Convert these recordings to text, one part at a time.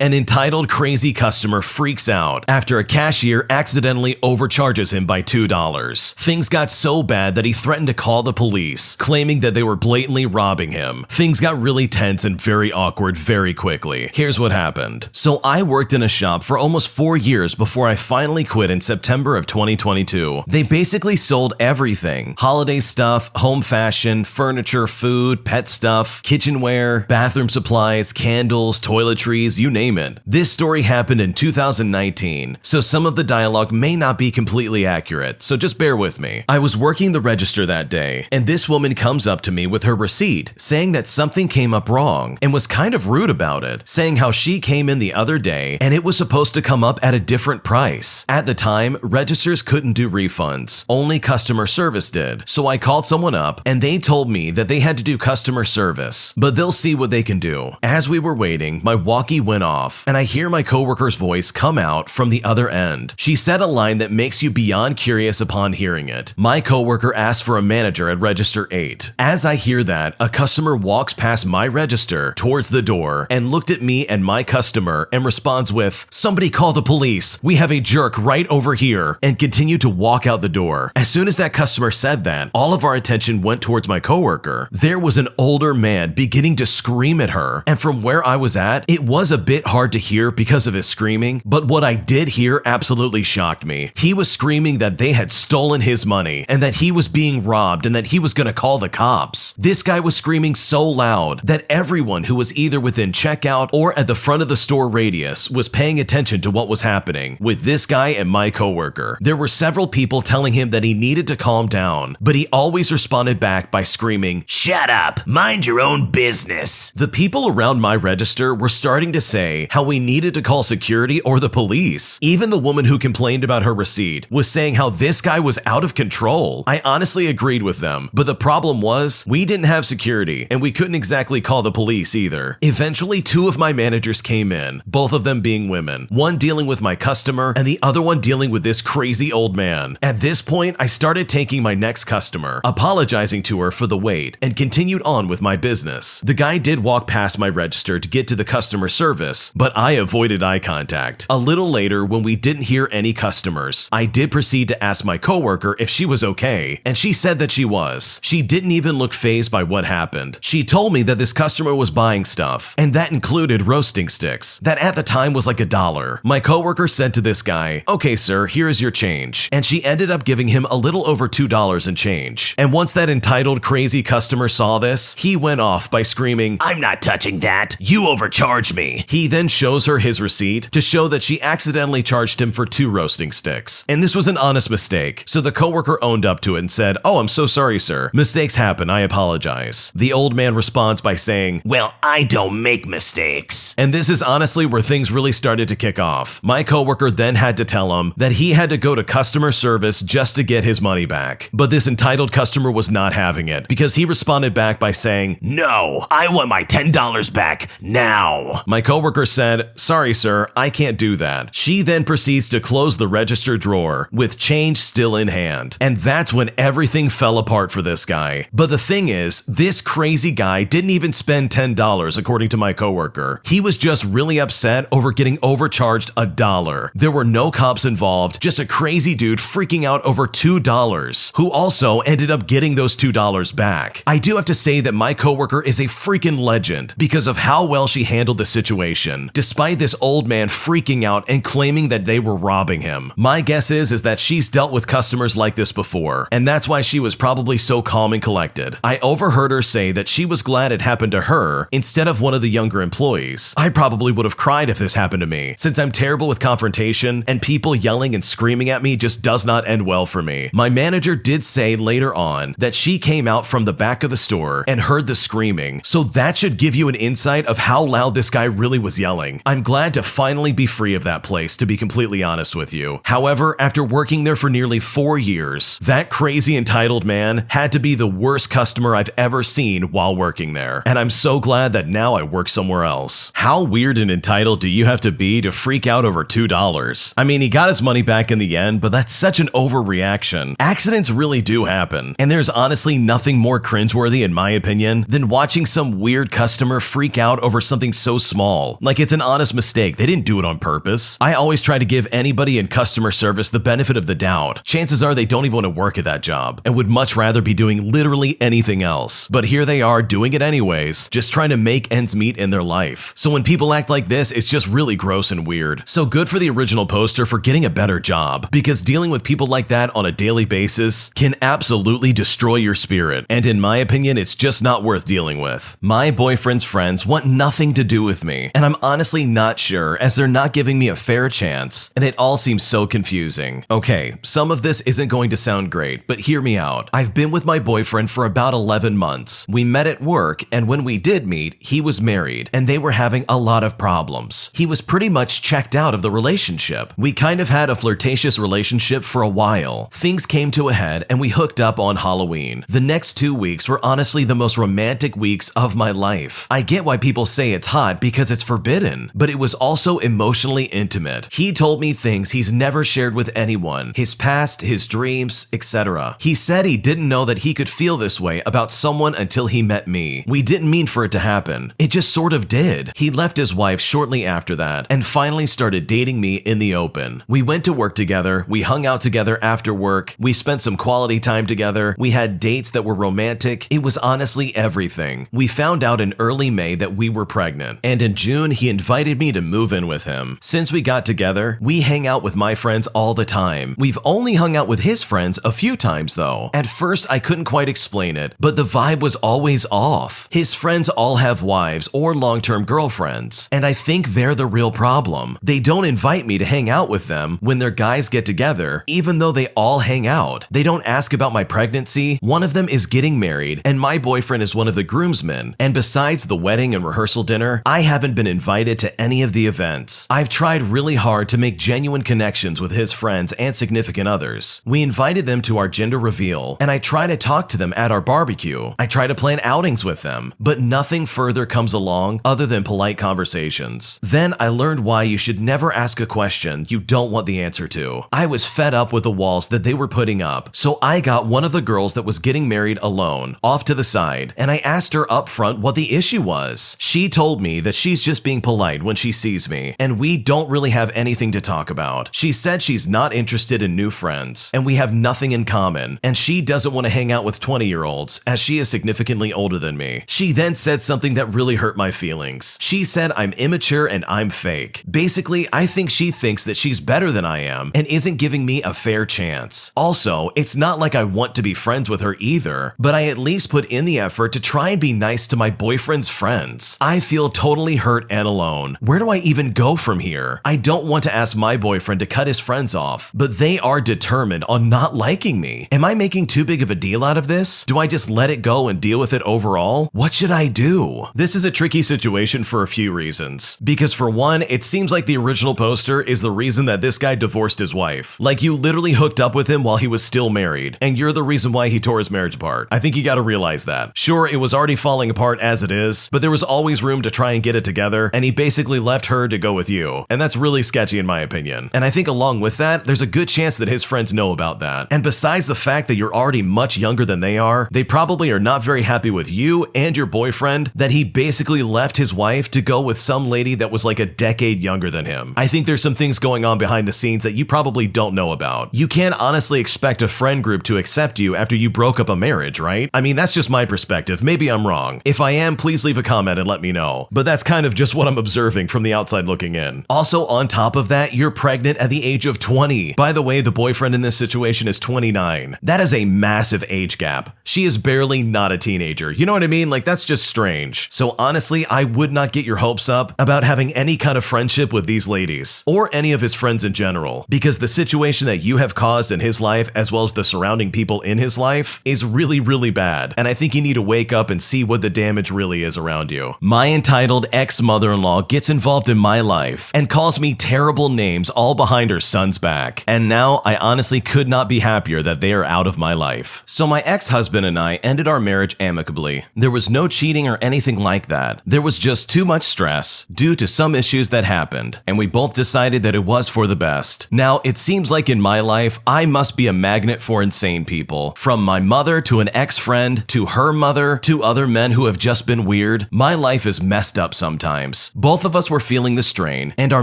An entitled crazy customer freaks out after a cashier accidentally overcharges him by $2. Things got so bad that he threatened to call the police, claiming that they were blatantly robbing him. Things got really tense and very awkward very quickly. Here's what happened. So I worked in a shop for almost 4 years before I finally quit in September of 2022. They basically sold everything. Holiday stuff, home fashion, furniture, food, pet stuff, kitchenware, bathroom supplies, candles, toiletries, you name it. This story happened in 2019, so some of the dialogue may not be completely accurate, so just bear with me. I was working the register that day, and this woman comes up to me with her receipt, saying that something came up wrong, and was kind of rude about it, saying how she came in the other day, and it was supposed to come up at a different price. At the time, registers couldn't do refunds, only customer service did, so I called someone up, and they told me that they had to do customer service, but they'll see what they can do. As we were waiting, my walkie went off, and I hear my coworker's voice come out from the other end. She said a line that makes you beyond curious upon hearing it. My coworker asked for a manager at register 8. As I hear that, a customer walks past my register towards the door and looked at me and my customer and responds with, "Somebody call the police. We have a jerk right over here," and continued to walk out the door. As soon as that customer said that, all of our attention went towards my coworker. There was an older man beginning to scream at her, and from where I was at, it was a bit hard to hear because of his screaming, but what I did hear absolutely shocked me. He was screaming that they had stolen his money and that he was being robbed and that he was going to call the cops. This guy was screaming so loud that everyone who was either within checkout or at the front of the store radius was paying attention to what was happening with this guy and my coworker. There were several people telling him that he needed to calm down, but he always responded back by screaming, "Shut up, mind your own business." The people around my register were starting to say how we needed to call security or the police. Even the woman who complained about her receipt was saying how this guy was out of control. I honestly agreed with them, but the problem was we didn't have security and we couldn't exactly call the police either. Eventually, 2 of my managers came in, both of them being women, one dealing with my customer and the other one dealing with this crazy old man. At this point, I started taking my next customer, apologizing to her for the wait, and continued on with my business. The guy did walk past my register to get to the customer service, but I avoided eye contact. A little later, when we didn't hear any customers, I did proceed to ask my coworker if she was okay, and she said that she was. She didn't even look fazed by what happened. She told me that this customer was buying stuff, and that included roasting sticks, that at the time was like $1. My coworker said to this guy, "Okay sir, here is your change," and she ended up giving him a little over $2 in change. And once that entitled crazy customer saw this, he went off by screaming, "I'm not touching that, you overcharged me." He then shows her his receipt to show that she accidentally charged him for 2 roasting sticks. And this was an honest mistake, so the coworker owned up to it and said, "Oh, I'm so sorry, sir. Mistakes happen, I apologize." The old man responds by saying, "Well, I don't make mistakes." And this is honestly where things really started to kick off. My coworker then had to tell him that he had to go to customer service just to get his money back. But this entitled customer was not having it because he responded back by saying, "No, I want my $10 back now." My coworker said, "Sorry, sir, I can't do that." She then proceeds to close the register drawer with change still in hand. And that's when everything fell apart for this guy. But the thing is, this crazy guy didn't even spend $10 according to my coworker. He was just really upset over getting overcharged $1. There were no cops involved, just a crazy dude freaking out over $2, who also ended up getting those $2 back. I do have to say that my coworker is a freaking legend because of how well she handled the situation, despite this old man freaking out and claiming that they were robbing him. My guess is that she's dealt with customers like this before, and that's why she was probably so calm and collected. I overheard her say that she was glad it happened to her instead of one of the younger employees. I probably would have cried if this happened to me, since I'm terrible with confrontation and people yelling and screaming at me just does not end well for me. My manager did say later on that she came out from the back of the store and heard the screaming, so that should give you an insight of how loud this guy really was yelling. I'm glad to finally be free of that place, to be completely honest with you. However, after working there for nearly 4 years, that crazy entitled man had to be the worst customer I've ever seen while working there, and I'm so glad that now I work somewhere else. How weird and entitled do you have to be to freak out over $2? I mean, he got his money back in the end, but that's such an overreaction. Accidents really do happen, and there's honestly nothing more cringeworthy in my opinion than watching some weird customer freak out over something so small, Like it's an honest mistake. They didn't do it on purpose. I always try to give anybody in customer service the benefit of the doubt. Chances are they don't even want to work at that job and would much rather be doing literally anything else. But here they are doing it anyways, just trying to make ends meet in their life. So when people act like this, it's just really gross and weird. So good for the original poster for getting a better job, because dealing with people like that on a daily basis can absolutely destroy your spirit. And in my opinion, it's just not worth dealing with. My boyfriend's friends want nothing to do with me, and I'm honestly not sure, as they're not giving me a fair chance, and it all seems so confusing. Okay, some of this isn't going to sound great, but hear me out. I've been with my boyfriend for about 11 months. We met at work, and when we did meet, he was married, and they were having a lot of problems. He was pretty much checked out of the relationship. We kind of had a flirtatious relationship for a while. Things came to a head, and we hooked up on Halloween. The next 2 weeks were honestly the most romantic weeks of my life. I get why people say it's hot because it's forbidden, but it was also emotionally intimate. He told me things he's never shared with anyone, his past, his dreams, etc. He said he didn't know that he could feel this way about someone until he met me. We didn't mean for it to happen. It just sort of did. He left his wife shortly after that and finally started dating me in the open. We went to work together, we hung out together after work, we spent some quality time together, we had dates that were romantic. It was honestly everything. We found out in early May that we were pregnant, and in June he invited me to move in with him. Since we got together, we hang out with my friends all the time. We've only hung out with his friends a few times though. At first I couldn't quite explain it, but the vibe was always off. His friends all have wives or long-term girlfriends, and I think they're the real problem. They don't invite me to hang out with them when their guys get together, even though they all hang out. They don't ask about my pregnancy. One of them is getting married, and my boyfriend is one of the groomsmen, and besides the wedding and rehearsal dinner, I haven't been invited to any of the events. I've tried really hard to make genuine connections with his friends and significant others. We invited them to our gender reveal, and I try to talk to them at our barbecue. I try to plan outings with them, but nothing further comes along other than polite conversations. Then I learned why you should never ask a question you don't want the answer to. I was fed up with the walls that they were putting up, so I got one of the girls that was getting married alone, off to the side, and I asked her up front what the issue was. She told me that she's just being polite when she sees me, and we don't really have anything to talk about. She said she's not interested in new friends, and we have nothing in common, and she doesn't want to hang out with 20-year-olds, as she is significantly older than me. She then said something that really hurt my feelings. She said I'm immature and I'm fake. Basically, I think she thinks that she's better than I am and isn't giving me a fair chance. Also, it's not like I want to be friends with her either, but I at least put in the effort to try and be nice to my boyfriend's friends. I feel totally hurt and alone. Where do I even go from here? I don't want to ask my boyfriend to cut his friends off, but they are determined on not liking me. Am I making too big of a deal out of this? Do I just let it go and deal with it overall? What should I do? This is a tricky situation for a few reasons. Because for one, it seems like the original poster is the reason that this guy divorced his wife. Like you literally hooked up with him while he was still married, and you're the reason why he tore his marriage apart. I think you gotta realize that. Sure, it was already falling apart as it is, but there was always room to try and get it together, and he basically left her to go with you. And that's really sketchy in my opinion. And I think along with that, there's a good chance that his friends know about that. And besides the fact that you're already much younger than they are, they probably are not very happy with you and your boyfriend that he basically left his wife to go with some lady that was like a decade younger than him. I think there's some things going on behind the scenes that you probably don't know about. You can't honestly expect a friend group to accept you after you broke up a marriage, right? I mean, that's just my perspective. Maybe I'm wrong. If I am, please leave a comment and let me know. But that's kind of just what I'm observing from the outside looking in. Also, on top of that, you're pregnant at the age of 20. By the way, the boyfriend in this situation is 29. That is a massive age gap. She is barely not a teenager. You know what I mean? Like, that's just strange. So honestly, I would not get your hopes up about having any kind of friendship with these ladies, or any of his friends in general, because the situation that you have caused in his life, as well as the surrounding people in his life, is really, really bad. And I think you need to wake up and see what the damage really is around you. My entitled ex-mother-in-law gets involved in my life and calls me terrible names all behind her son's back. And now I honestly could not be happier that they are out of my life. So my ex-husband and I ended our marriage amicably. There was no cheating or anything like that. There was just too much stress due to some issues that happened, and we both decided that it was for the best. Now, it seems like in my life, I must be a magnet for insane people. From my mother to an ex-friend, to her mother, to other men who have just been weird. My life is messed up sometimes. lives. Both of us were feeling the strain, and our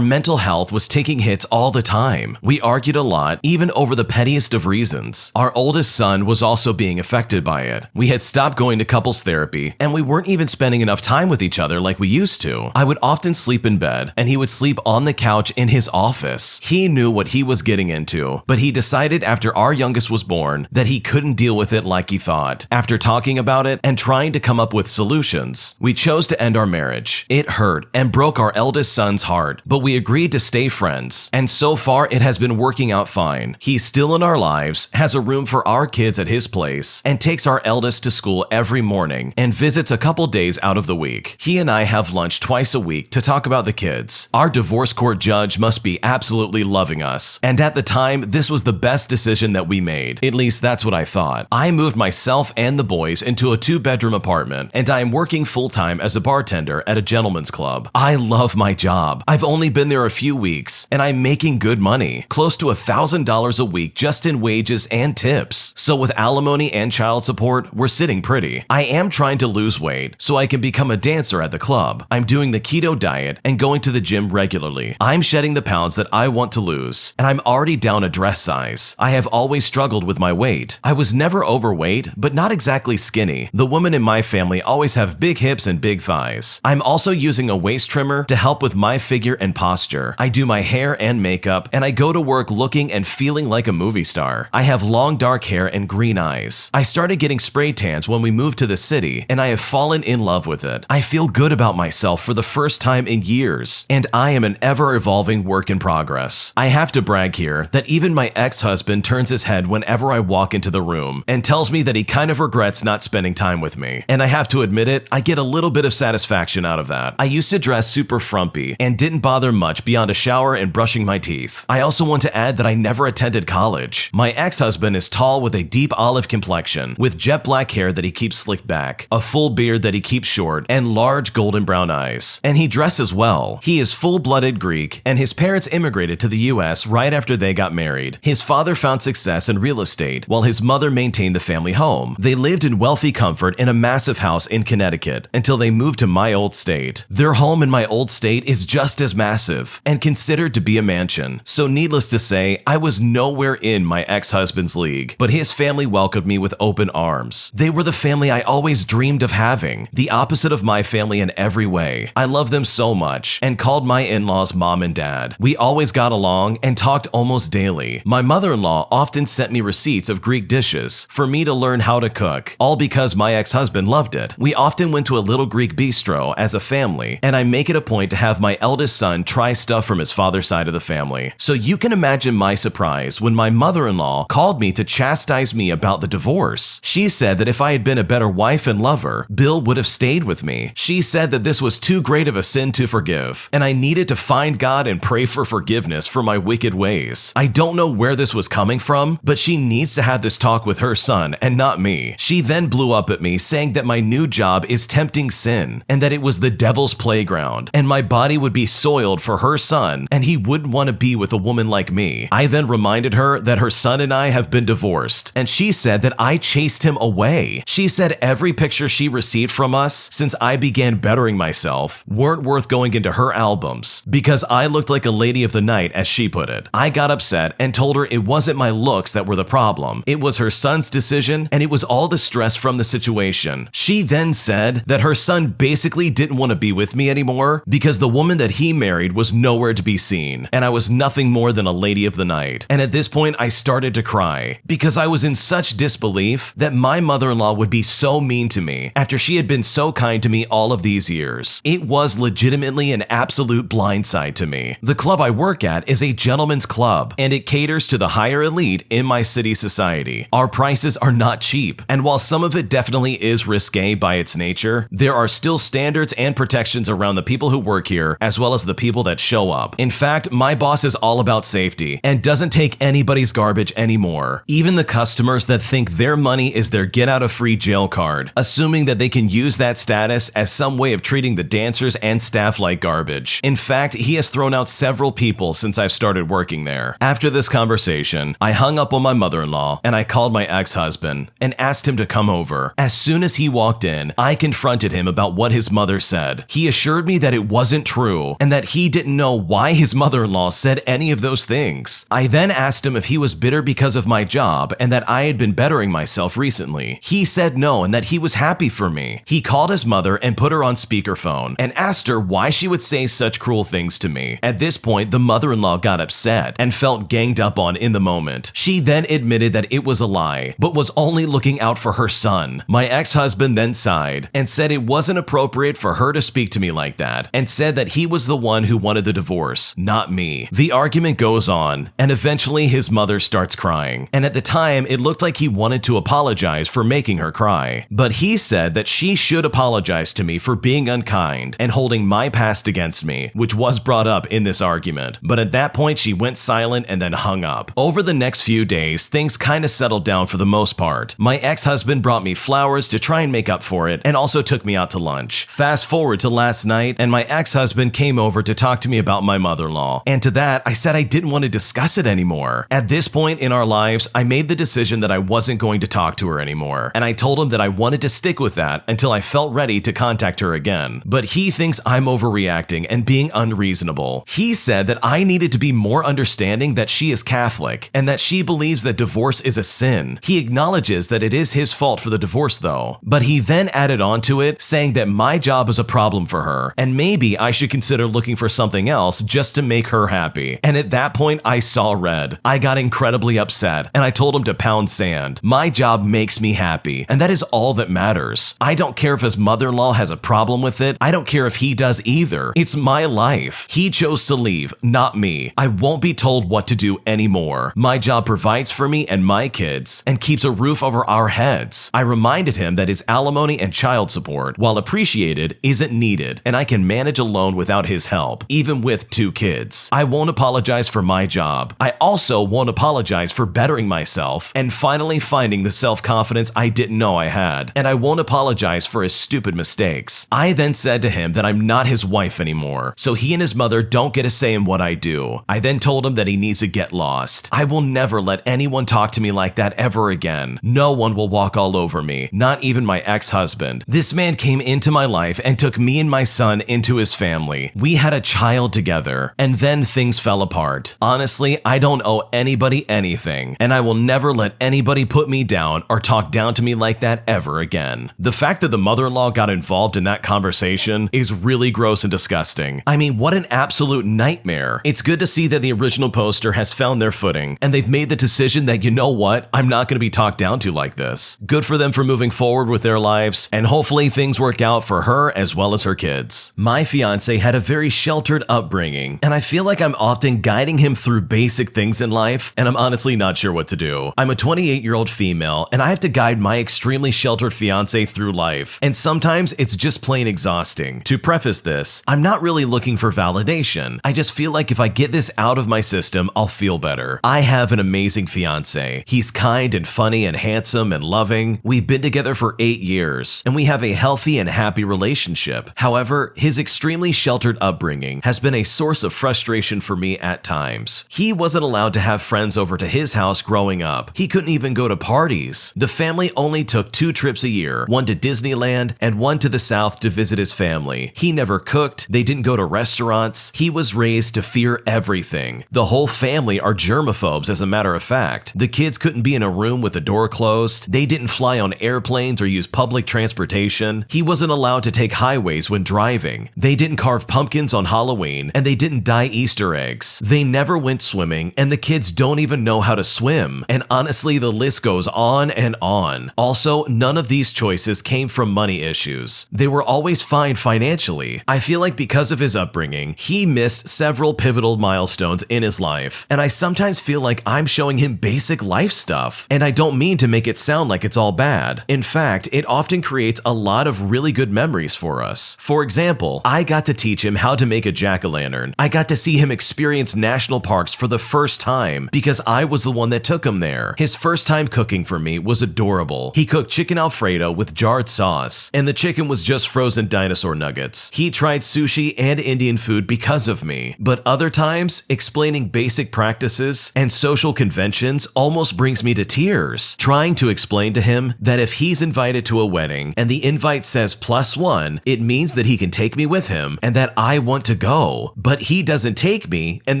mental health was taking hits all the time. We argued a lot, even over the pettiest of reasons. Our oldest son was also being affected by it. We had stopped going to couples therapy, and we weren't even spending enough time with each other like we used to. I would often sleep in bed, and he would sleep on the couch in his office. He knew what he was getting into, but he decided after our youngest was born that he couldn't deal with it like he thought. After talking about it and trying to come up with solutions, we chose to end our marriage. It hurt and broke our eldest son's heart, but we agreed to stay friends, and so far it has been working out fine. He's still in our lives, has a room for our kids at his place, and takes our eldest to school every morning and visits a couple days out of the week. He and I have lunch twice a week to talk about the kids. Our divorce court judge must be absolutely loving us, and at the time, this was the best decision that we made. At least that's what I thought. I moved myself and the boys into a 2-bedroom apartment, and I am working full-time as a bartender at a gentleman's club. I love my job. I've only been there a few weeks, and I'm making good money, close to $1,000 a week just in wages and tips. So with alimony and child support, we're sitting pretty. I am trying to lose weight so I can become a dancer at the club. I'm doing the keto diet and going to the gym regularly. I'm shedding the pounds that I want to lose, and I'm already down a dress size. I have always struggled with my weight. I was never overweight, but not exactly skinny. The women in my family always have big hips and big thighs. I'm also using a waist trimmer to help with my figure and posture. I do my hair and makeup, and I go to work looking and feeling like a movie star. I have long dark hair and green eyes. I started getting spray tans when we moved to the city, and I have fallen in love with it. I feel good about myself for the first time in years, and I am an ever-evolving work in progress. I have to brag here that even my ex-husband turns his head whenever I walk into the room and tells me that he kind of regrets not spending time with me. And I have to admit it, I get a little bit of satisfaction out of that. I used to dress super frumpy and didn't bother much beyond a shower and brushing my teeth. I also want to add that I never attended college. My ex-husband is tall with a deep olive complexion, with jet black hair that he keeps slicked back, a full beard that he keeps short, and large golden brown eyes. And he dresses well. He is full-blooded Greek, and his parents immigrated to the US right after they got married. His father found success in real estate, while his mother maintained the family home. They lived in wealthy comfort in a massive house in Connecticut until they moved to my old state. Their home in my old state is just as massive and considered to be a mansion. So needless to say, I was nowhere in my ex-husband's league, but his family welcomed me with open arms. They were the family I always dreamed of having, the opposite of my family in every way. I love them so much and called my in-laws mom and dad. We always got along and talked almost daily. My mother-in-law often sent me receipts of Greek dishes for me to learn how to cook, all because my ex-husband loved it. We often went to a little Greek bistro as a family, and I make it a point to have my eldest son try stuff from his father's side of the family. So you can imagine my surprise when my mother-in-law called me to chastise me about the divorce. She said that if I had been a better wife and lover, Bill would have stayed with me. She said that this was too great of a sin to forgive, and I needed to find God and pray for forgiveness for my wicked ways. I don't know where this was coming from, but she needs to have this talk with her son and not me. She then blew up at me saying that my new job is tempting sin and that it was the devil's playground and my body would be soiled for her son and he wouldn't want to be with a woman like me. I then reminded her that her son and I have been divorced, and she said that I chased him away. She said every picture she received from us since I began bettering myself weren't worth going into her albums because I looked like a lady of the night, as she put it. I got upset and told her it wasn't my looks that were the problem. It was her son's decision, and it was all the stress from the situation. She then said that her son basically didn't want to be with me anymore because the woman that he married was nowhere to be seen, and I was nothing more than a lady of the night. And at this point, I started to cry because I was in such disbelief that my mother-in-law would be so mean to me after she had been so kind to me all of these years. It was legitimately an absolute blindside to me. The club I work at is a gentleman's club, and it caters to the higher elite in my city society. Our prices are not cheap, and while some of it definitely is risque by its nature, there are still standards and protections around the people who work here as well as the people that show up. In fact, my boss is all about safety and doesn't take anybody's garbage anymore, even the customers that think their money is their get-out-of-free-jail card, assuming that they can use that status as some way of treating the dancers and staff like garbage. In fact, he has thrown out several people since I've started working there. After this conversation, I hung up on my mother-in-law and I called my ex-husband and asked him to come over. As soon as he walked in, I confronted him about what his mother said. He assured assured me that it wasn't true and that he didn't know why his mother-in-law said any of those things. I then asked him if he was bitter because of my job and that I had been bettering myself recently. He said no and that he was happy for me. He called his mother and put her on speakerphone and asked her why she would say such cruel things to me. At this point, the mother-in-law got upset and felt ganged up on in the moment. She then admitted that it was a lie, but was only looking out for her son. My ex-husband then sighed and said it wasn't appropriate for her to speak to me like that, and said that he was the one who wanted the divorce, not me. The argument goes on, and eventually his mother starts crying, and at the time it looked like he wanted to apologize for making her cry. But he said that she should apologize to me for being unkind and holding my past against me, which was brought up in this argument. But at that point she went silent and then hung up. Over the next few days, things kinda settled down for the most part. My ex-husband brought me flowers to try and make up for it, and also took me out to lunch. Fast forward to last night, and my ex-husband came over to talk to me about my mother-in-law, and to that, I said I didn't want to discuss it anymore. At this point in our lives, I made the decision that I wasn't going to talk to her anymore, and I told him that I wanted to stick with that until I felt ready to contact her again. But he thinks I'm overreacting and being unreasonable. He said that I needed to be more understanding that she is Catholic, and that she believes that divorce is a sin. He acknowledges that it is his fault for the divorce though, but he then added on to it, saying that my job is a problem for her, and maybe I should consider looking for something else just to make her happy. And at that point, I saw red. I got incredibly upset, and I told him to pound sand. My job makes me happy, and that is all that matters. I don't care if his mother-in-law has a problem with it. I don't care if he does either. It's my life. He chose to leave, not me. I won't be told what to do anymore. My job provides for me and my kids, and keeps a roof over our heads. I reminded him that his alimony and child support, while appreciated, isn't needed, and I can manage alone without his help, even with 2 kids. I won't apologize for my job. I also won't apologize for bettering myself and finally finding the self-confidence I didn't know I had, and I won't apologize for his stupid mistakes. I then said to him that I'm not his wife anymore, so he and his mother don't get a say in what I do. I then told him that he needs to get lost. I will never let anyone talk to me like that ever again. No one will walk all over me, not even my ex-husband. This man came into my life and took me and my son into his family. We had a child together, and then things fell apart. Honestly, I don't owe anybody anything, and I will never let anybody put me down or talk down to me like that ever again. The fact that the mother-in-law got involved in that conversation is really gross and disgusting. I mean, what an absolute nightmare. It's good to see that the original poster has found their footing, and they've made the decision that, you know what, I'm not going to be talked down to like this. Good for them for moving forward with their lives, and hopefully things work out for her as well as her kids. My fiancé had a very sheltered upbringing, and I feel like I'm often guiding him through basic things in life, and I'm honestly not sure what to do. I'm a 28-year-old female, and I have to guide my extremely sheltered fiancé through life, and sometimes it's just plain exhausting. To preface this, I'm not really looking for validation. I just feel like if I get this out of my system, I'll feel better. I have an amazing fiancé. He's kind and funny and handsome and loving. We've been together for 8 years, and we have a healthy and happy relationship. However, his extremely sheltered upbringing has been a source of frustration for me at times. He wasn't allowed to have friends over to his house growing up. He couldn't even go to parties. The family only took 2 trips a year, one to Disneyland and one to the South to visit his family. He never cooked. They didn't go to restaurants. He was raised to fear everything. The whole family are germaphobes, as a matter of fact. The kids couldn't be in a room with the door closed. They didn't fly on airplanes or use public transportation. He wasn't allowed to take highways when driving. They didn't carve pumpkins on Halloween, and they didn't dye Easter eggs. They never went swimming, and the kids don't even know how to swim. And honestly, the list goes on and on. Also, none of these choices came from money issues. They were always fine financially. I feel like because of his upbringing, he missed several pivotal milestones in his life, and I sometimes feel like I'm showing him basic life stuff, and I don't mean to make it sound like it's all bad. In fact, it often creates a lot of really good memories for us. For example, I got to teach him how to make a jack-o'-lantern. I got to see him experience national parks for the first time because I was the one that took him there. His first time cooking for me was adorable. He cooked chicken Alfredo with jarred sauce, and the chicken was just frozen dinosaur nuggets. He tried sushi and Indian food because of me, but other times, explaining basic practices and social conventions almost brings me to tears. Trying to explain to him that if he's invited to a wedding and the invite says +1, it means that that he can take me with him and that I want to go, but he doesn't take me, and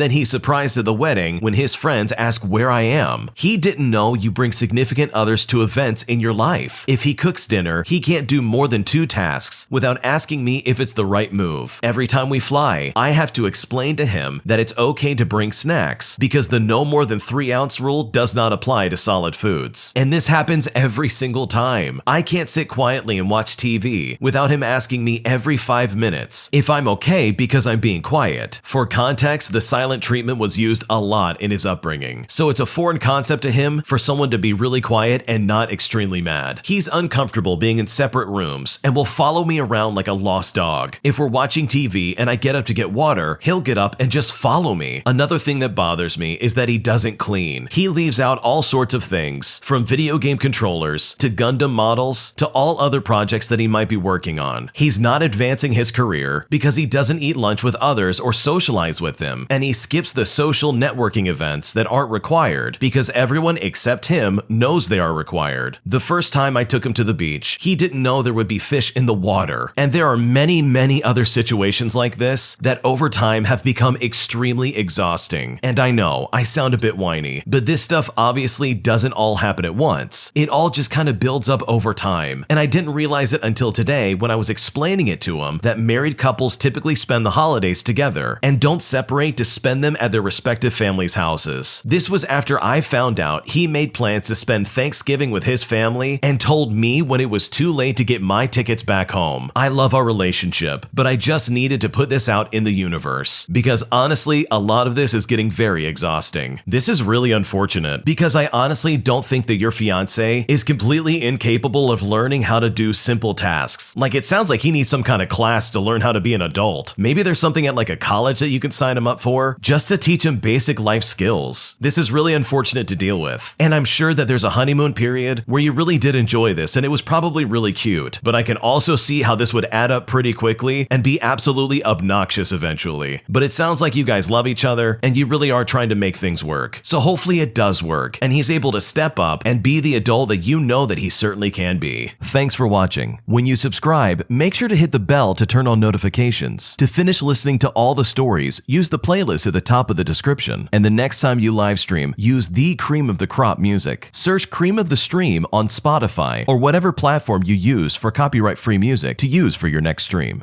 then he's surprised at the wedding when his friends ask where I am. He didn't know you bring significant others to events in your life. If he cooks dinner, he can't do more than 2 tasks without asking me if it's the right move. Every time we fly, I have to explain to him that it's okay to bring snacks because the no more than 3-ounce rule does not apply to solid foods. And this happens every single time. I can't sit quietly and watch TV without him asking me every 5 minutes if I'm okay because I'm being quiet. For context, the silent treatment was used a lot in his upbringing, so it's a foreign concept to him for someone to be really quiet and not extremely mad. He's uncomfortable being in separate rooms and will follow me around like a lost dog. If we're watching TV and I get up to get water, he'll get up and just follow me. Another thing that bothers me is that he doesn't clean. He leaves out all sorts of things, from video game controllers to Gundam models to all other projects that he might be working on. He's not advancing his career because he doesn't eat lunch with others or socialize with them, and he skips the social networking events that aren't required because everyone except him knows they are required. The first time I took him to the beach, he didn't know there would be fish in the water, and there are many other situations like this that over time have become extremely exhausting. And I know, I sound a bit whiny, but this stuff obviously doesn't all happen at once. It all just kind of builds up over time, and I didn't realize it until today when I was explaining it to him that married couples typically spend the holidays together and don't separate to spend them at their respective families' houses. This was after I found out he made plans to spend Thanksgiving with his family and told me when it was too late to get my tickets back home. I love our relationship, but I just needed to put this out in the universe because honestly, a lot of this is getting very exhausting. This is really unfortunate because I honestly don't think that your fiancé is completely incapable of learning how to do simple tasks. Like, it sounds like he needs some kind of class to learn how to be an adult. Maybe there's something at like a college that you can sign him up for just to teach him basic life skills. This is really unfortunate to deal with, and I'm sure that there's a honeymoon period where you really did enjoy this and it was probably really cute, but I can also see how this would add up pretty quickly and be absolutely obnoxious eventually. But it sounds like you guys love each other and you really are trying to make things work. So hopefully it does work and he's able to step up and be the adult that you know that he certainly can be. Thanks for watching. When you subscribe, make sure to hit the bell to turn on notifications. To finish listening to all the stories, use the playlist at the top of the description. And the next time you live stream, use the cream of the crop music. Search Cream of the Stream on Spotify or whatever platform you use for copyright-free music to use for your next stream.